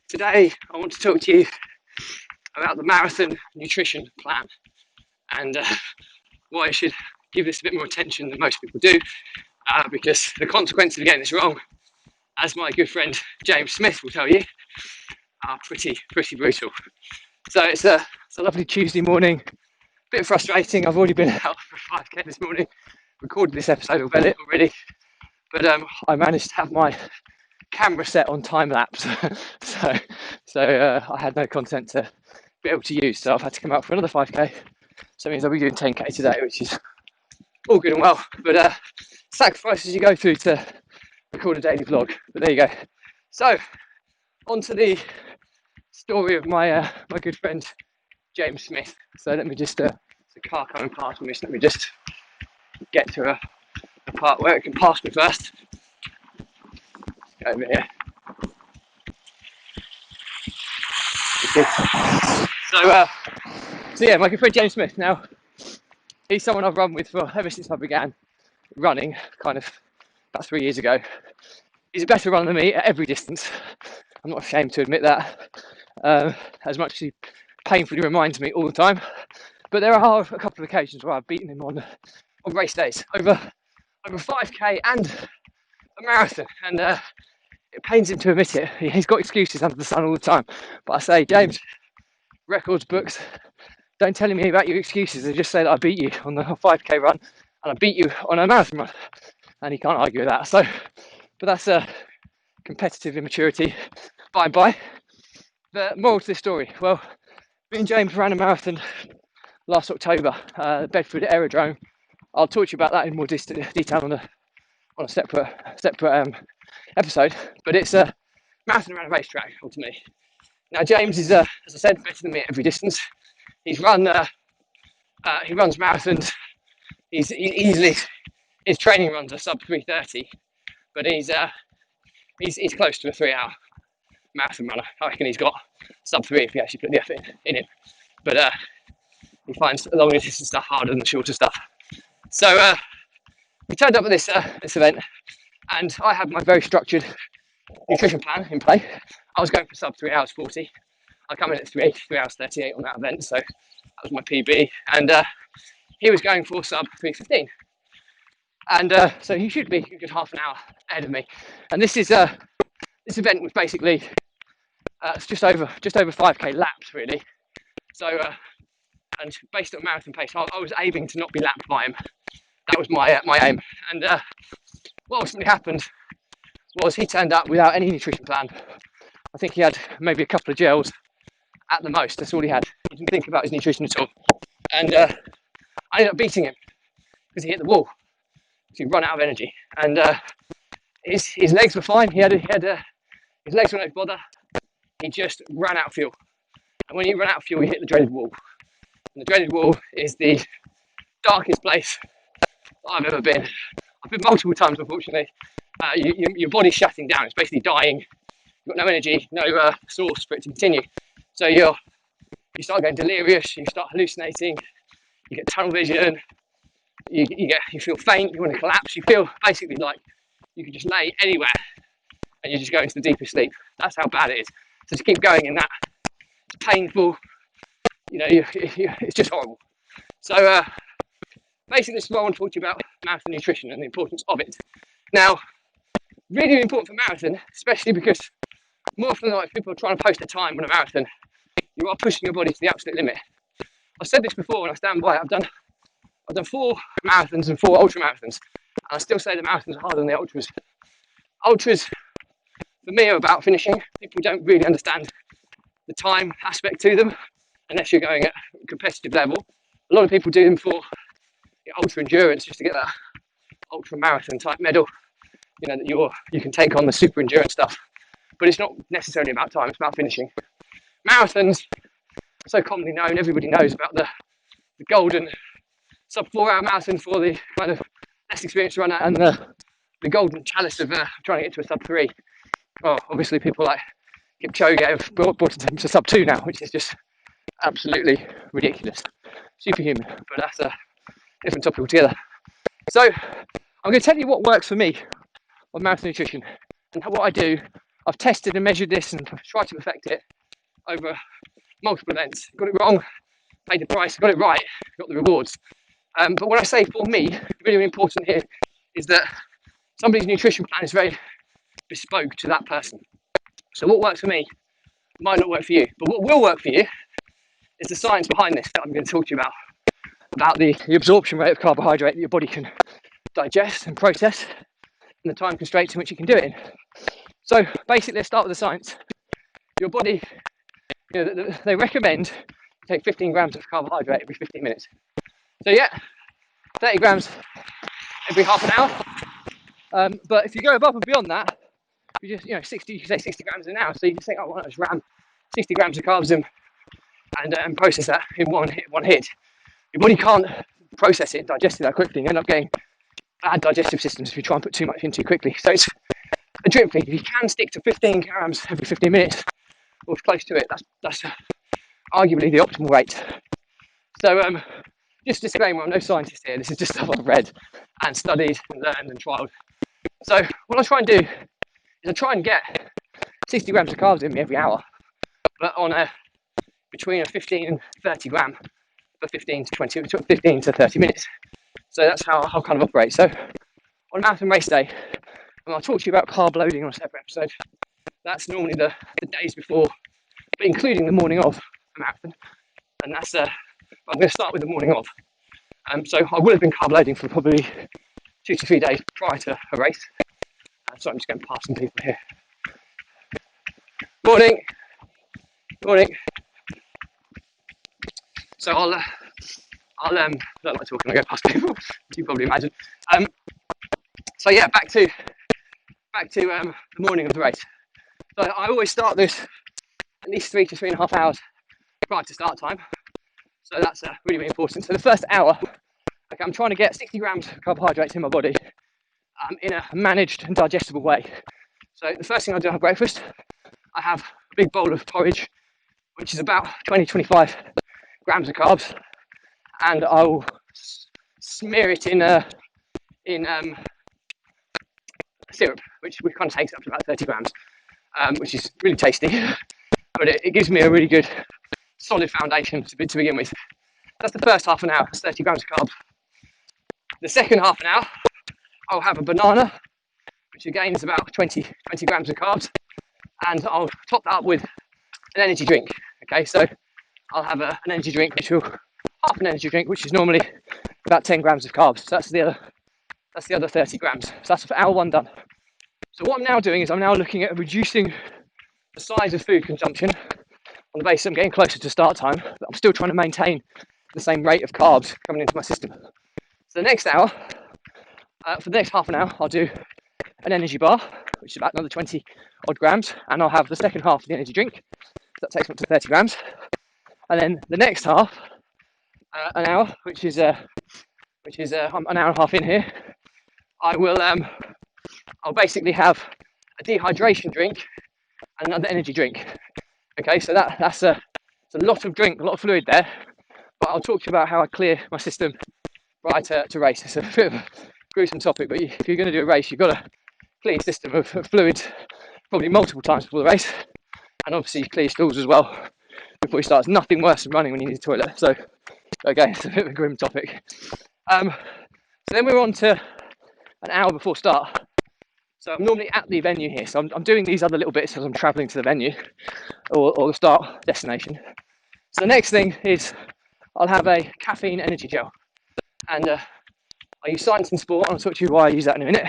Today, I want to talk to you about the marathon nutrition plan and why I should give this a bit more attention than most people do, because the consequences of getting this wrong, as my good friend James Smith will tell you, are pretty brutal. So it's a lovely Tuesday morning, a bit frustrating. I've already been out for 5k this morning, recorded this episode already, but I managed to have my camera set on time lapse, so I had no content to be able to use, so I've had to come out for another 5k. So it means I'll be doing 10k today, which is all good and well, but sacrifices you go through to record a daily vlog. But there you go. So on to the story of my my good friend James Smith. So let me just there's a car coming past me, so let me just get to a part where it can pass me first. Over here. So yeah, my good friend James Smith. Now, he's someone I've run with for ever since I began running, kind of about 3 years ago. He's a better runner than me at every distance. I'm not ashamed to admit that, as much as he painfully reminds me all the time. But there are a couple of occasions where I've beaten him on race days, over 5k and a marathon, and it pains him to admit it. He's got excuses under the sun all the time. But I say, James, records, books, don't tell me about your excuses. They just say that I beat you on the 5k run and I beat you on a marathon run, and he can't argue with that. So, but that's a competitive immaturity by and by. The moral to this story, well, me and James ran a marathon last October, Bedford Aerodrome. I'll talk to you about that in more detail on a separate episode. But it's a marathon around a racetrack, ultimately. Now James is, as I said, better than me at every distance. He runs marathons. He's easily, his training runs are sub 3:30, but he's close to a 3-hour marathon runner. I reckon he's got sub 3 if he actually put the effort in him. But he finds the longer distance stuff harder than the shorter stuff. So we turned up at this event, and I had my very structured nutrition plan in play. I was going for sub 3 hours 40. I come in at 3 hours 38 on that event, so that was my PB. And he was going for sub 3:15. And so he should be a good half an hour ahead of me. And this event was basically it's just over 5k laps really. So and based on marathon pace, I was aiming to not be lapped by him. That was my aim. And what ultimately happened was he turned up without any nutrition plan. I think he had maybe a couple of gels at the most. That's all he had. He didn't think about his nutrition at all. And I ended up beating him because he hit the wall. So he ran out of energy. And his legs were fine. His legs were no bother. He just ran out of fuel. And when you run out of fuel, you hit the dreaded wall. And the dreaded wall is the darkest place I've ever been. I've been multiple times, unfortunately. Your body's shutting down. It's basically dying. You've got no energy, no source for it to continue. So you start getting delirious. You start hallucinating. You get tunnel vision. You feel faint. You want to collapse. You feel basically like you could just lay anywhere and you just go into the deepest sleep. That's how bad it is. So to keep going in that, it's painful. It's just horrible. So basically, this is what I want to talk to you about: marathon nutrition and the importance of it. Now, really important for marathon, especially because more often than not, if people are trying to post a time on a marathon, you are pushing your body to the absolute limit. I've said this before and I stand by it. I've done 4 marathons and 4 ultra marathons, and I still say the marathons are harder than the ultras. Ultras, for me, are about finishing. People don't really understand the time aspect to them unless you're going at a competitive level. A lot of people do them for ultra endurance, just to get that ultra marathon type medal, that you can take on the super endurance stuff. But it's not necessarily about time, it's about finishing. Marathons are so commonly known, everybody knows about the golden sub 4-hour marathon for the kind of less experienced runner, and the golden chalice of trying to get to a sub 3. Well, obviously people like Kipchoge have brought it to sub 2 now, which is just absolutely ridiculous. Superhuman, but that's a different topic altogether. So I'm going to tell you what works for me on marathon nutrition, and what I do. I've tested and measured this and tried to perfect it over multiple events. Got it wrong, paid the price. Got it right, got the rewards. But when I say for me, really, really important here is that somebody's nutrition plan is very bespoke to that person. So what works for me might not work for you, but what will work for you is the science behind this that I'm going to talk to you about the absorption rate of carbohydrate that your body can digest and process, and the time constraints in which you can do it in. So basically, let's start with the science. Your body, they recommend you take 15 grams of carbohydrate every 15 minutes. So yeah, 30 grams every half an hour. But if you go above and beyond that, you just, 60 grams an hour. So you just think, oh, why not just ram 60 grams of carbs in and process that in one hit. Your body can't process it and digest it that quickly. You end up getting bad digestive systems if you try and put too much in too quickly. So it's a drip feed. If you can stick to 15 grams every 15 minutes or close to it, that's arguably the optimal rate. So just a disclaimer, I'm no scientist here. This is just stuff I've read and studied and learned and trialed. So what I try and do is I try and get 60 grams of carbs in me every hour, but on between 15 and 30 gram for 15 to 30 minutes. So that's how I'll kind of operate. So on a marathon race day, and I'll talk to you about carb loading on a separate episode, that's normally the days before, but including the morning of a marathon. And that's I'm going to start with the morning of. So I will have been carb loading for probably 2 to 3 days prior to a race. So I'm just going past some people here. Morning. So I don't like talking. I go past people, as you probably imagine. So yeah, back to the morning of the race. So I always start this at least 3 to 3.5 hours prior to start time. So that's really, really important. So the first hour, okay, I'm trying to get 60 grams of carbohydrates in my body in a managed and digestible way. So the first thing I do at breakfast, I have a big bowl of porridge, which is about 20-25 grams of carbs, and I'll smear it in syrup, which kind of takes up to about 30 grams, which is really tasty, but it gives me a really good solid foundation to begin with. That's the first half an hour, that's 30 grams of carbs. The second half an hour, I'll have a banana, which again is about 20 grams of carbs, and I'll top that up with an energy drink. Okay, so I'll have an energy drink, half an energy drink, which is normally about 10 grams of carbs. So that's the other 30 grams. So that's for hour one done. So what I'm now doing is I'm now looking at reducing the size of food consumption on the basis I'm getting closer to start time, but I'm still trying to maintain the same rate of carbs coming into my system. So the next hour, for the next half an hour, I'll do an energy bar, which is about another 20 odd grams, and I'll have the second half of the energy drink. That takes me up to 30 grams. And then the next half, an hour, which is an hour and a half in here, I'll basically have a dehydration drink and another energy drink. Okay, so that's a lot of drink, a lot of fluid there, but I'll talk to you about how I clear my system prior to race. It's a bit of a gruesome topic, but if you're going to do a race, you've got to clear your system of fluids probably multiple times before the race, and obviously clear your stools as well before you start. It's nothing worse than running when you need a toilet. So again, it's a bit of a grim topic. So then we're on to an hour before start. So I'm normally at the venue here, so I'm doing these other little bits as I'm travelling to the venue or the start destination. So the next thing is I'll have a caffeine energy gel, and I use Science in Sport. I'll talk to you why I use that in a minute.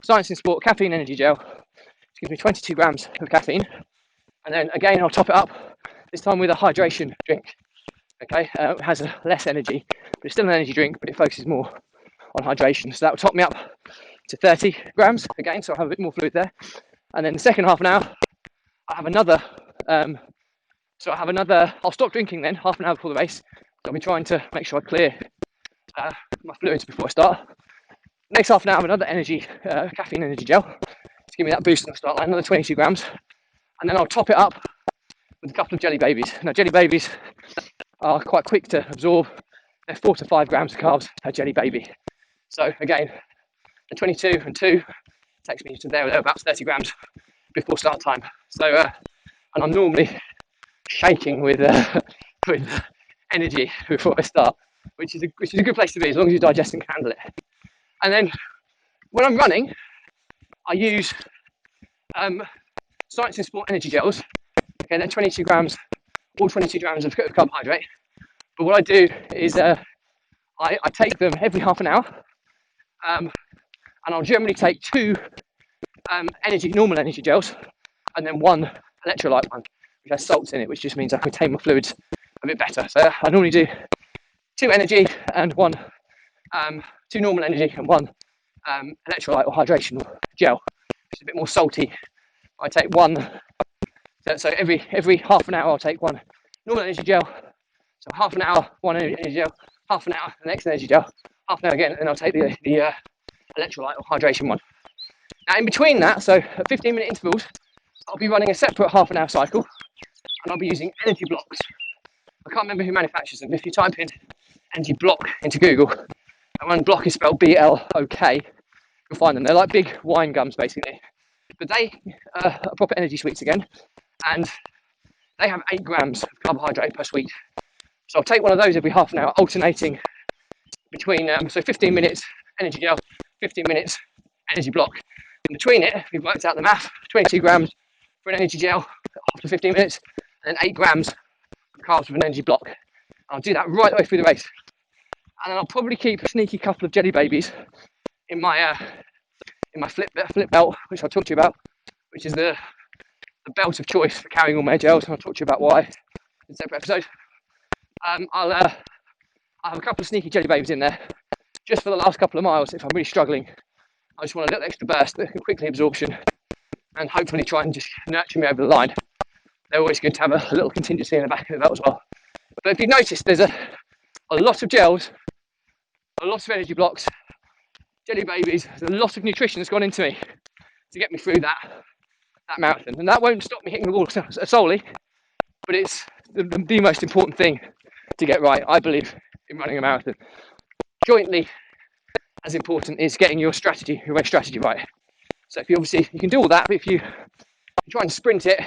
Science in Sport caffeine energy gel, which gives me 22 grams of caffeine, and then again I'll top it up, this time with a hydration drink. Okay, it has a less energy, but it's still an energy drink, but it focuses more on hydration. So that will top me up to 30 grams again, so I'll have a bit more fluid there. And then the second half an hour, I have another. I'll stop drinking then half an hour before the race. So I'll be trying to make sure I clear my fluids before I start. Next half an hour, I have another caffeine energy gel to give me that boost on the start line, another 22 grams. And then I'll top it up with a couple of Jelly Babies. Now, Jelly Babies are quite quick to absorb. They're 4 to 5 grams of carbs per Jelly Baby. So again, the 22 and 2 takes me to there about 30 grams before start time. So, and I'm normally shaking with with energy before I start, which is a good place to be as long as your digestion can handle it. And then when I'm running, I use Science in Sport energy gels. Okay, they're 22 grams, all 22 grams of carbohydrate. But what I do is I take them every half an hour, and I'll generally take two normal energy gels, and then one electrolyte one, which has salts in it, which just means I can retain my fluids a bit better. So I normally do two energy and one, two normal energy and one electrolyte or hydration gel, which is a bit more salty. I take one, so every half an hour I'll take one normal energy gel. So half an hour, one energy gel, half an hour, the next energy gel, half an hour again, and then I'll take the electrolyte or hydration one. Now in between that, so at 15-minute intervals, I'll be running a separate half an hour cycle, and I'll be using energy blocks. I can't remember who manufactures them, but if you type in energy block into Google, and when block is spelled B-L-O-K, you'll find them. They're like big wine gums basically, but they are proper energy sweets again, and they have 8 grams of carbohydrate per sweet. So I'll take one of those every half an hour, alternating between, so 15 minutes energy gel, 15 minutes energy block. In between it, we've worked out the math, 22 grams for an energy gel after 15 minutes, and then 8 grams of carbs with an energy block. I'll do that right the way through the race. And then I'll probably keep a sneaky couple of jelly babies in my flip belt, which I'll talk to you about, which is the belt of choice for carrying all my gels, and I'll talk to you about why in a separate episode. I'll have a couple of sneaky jelly babies in there, just for the last couple of miles if I'm really struggling. I just want a little extra burst that can quickly absorption and hopefully try and just nurture me over the line. They're always good to have a little contingency in the back of the belt as well. But if you've noticed, there's a lot of gels, a lot of energy blocks, jelly babies, there's a lot of nutrition that's gone into me to get me through that marathon. And that won't stop me hitting the wall solely, but it's the most important thing to get right, I believe, in running a marathon. Jointly as important is getting your race strategy right. So if you can do all that, but if you try and sprint it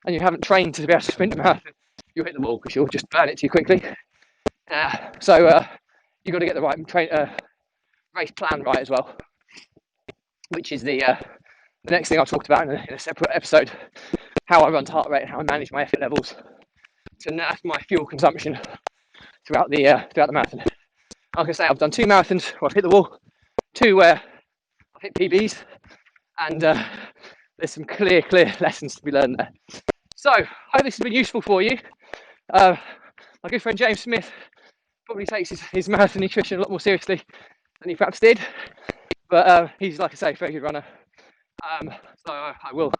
and you haven't trained to be able to sprint a marathon, you'll hit the wall because you'll just burn it too quickly. So you've got to get the right race plan right as well, which is the next thing I'll talk about in a separate episode, how I run to heart rate and how I manage my effort levels to nerf my fuel consumption throughout the marathon. Like I say, I've done 2 marathons where I've hit the wall, 2 where I've hit PBs, and there's some clear lessons to be learned there. So, I hope this has been useful for you. My good friend James Smith probably takes his marathon nutrition a lot more seriously than he perhaps did, but he's, like I say, a very good runner. So I will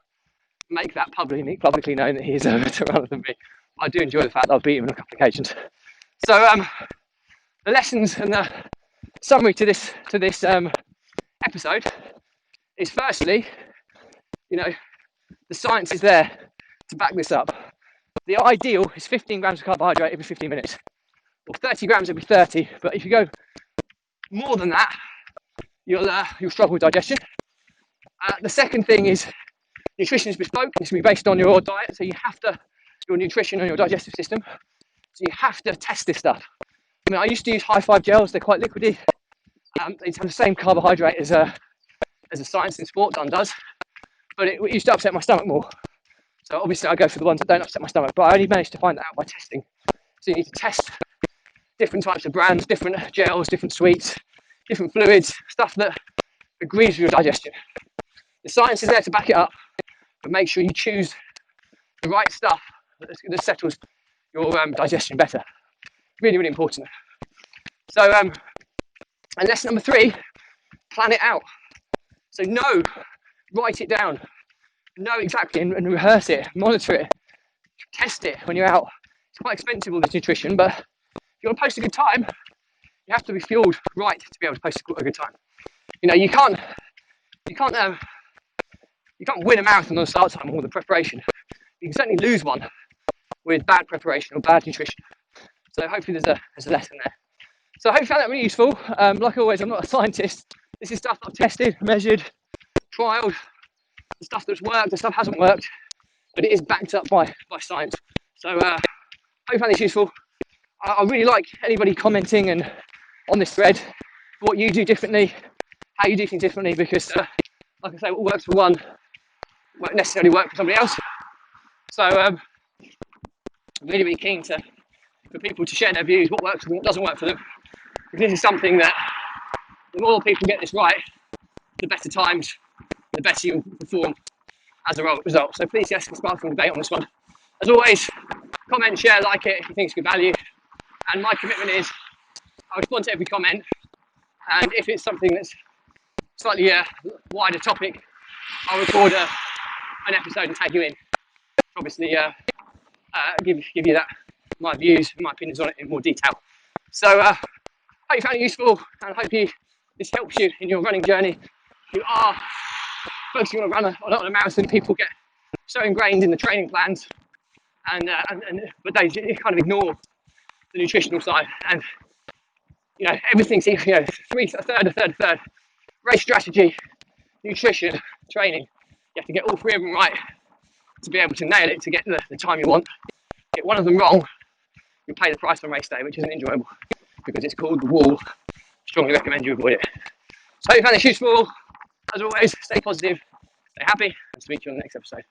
make that publicly known that he's a better runner than me. I do enjoy the fact that I've beaten him on a couple of occasions. So the lessons and the summary to this episode is, firstly, the science is there to back this up. The ideal is 15 grams of carbohydrate every 15 minutes, or 30 grams every 30. But if you go more than that, you'll struggle with digestion. The second thing is nutrition is bespoke. It's going to be based on your diet, so your nutrition and your digestive system. So you have to test this stuff. I mean, I used to use High Five gels. They're quite liquidy. They have the same carbohydrate as a Science in Sport done does, but it used to upset my stomach more. So obviously I go for the ones that don't upset my stomach, but I only managed to find that out by testing. So you need to test different types of brands, different gels, different sweets, different fluids, stuff that agrees with your digestion. The science is there to back it up, but make sure you choose the right stuff that settles your digestion better. Really, really important. So, and lesson number 3, plan it out. So write it down, know exactly and rehearse it, monitor it, test it when you're out. It's quite expensive, all this nutrition, but if you want to post a good time, you have to be fueled right to be able to post a good time. You can't win a marathon on the start time or the preparation. You can certainly lose one with bad preparation or bad nutrition. So hopefully there's a lesson there. So I hope you found that really useful. Like always, I'm not a scientist. This is stuff I've tested, measured, trialed. the stuff that's worked, the stuff hasn't worked, but it is backed up by science. So hope you found this useful. I really like anybody commenting and on this thread what you do differently, how you do things differently, because like I say, what works for one won't necessarily work for somebody else. So really, really keen for people to share their views, what works for them, what doesn't work for them. Because this is something that the more people get this right, the better times, the better you'll perform as a result. So please, yes, spark some debate on this one. As always, comment, share, like it if you think it's good value. And my commitment is I'll respond to every comment. And if it's something that's slightly wider topic, I'll record an episode and tag you in. Obviously, give you that my views, my opinions on it in more detail. So hope you found it useful, and hope this helps you in your running journey. If you are focusing on a marathon, people get so ingrained in the training plans, but they kind of ignore the nutritional side, and everything's a third. Race strategy, nutrition, training. You have to get all three of them right to be able to nail it to get the time you want. Get one of them wrong, you'll pay the price on race day, which isn't enjoyable because it's called the wall. Strongly recommend you avoid it. So if you found this useful, as always, stay positive, stay happy, and speak to you on the next episode.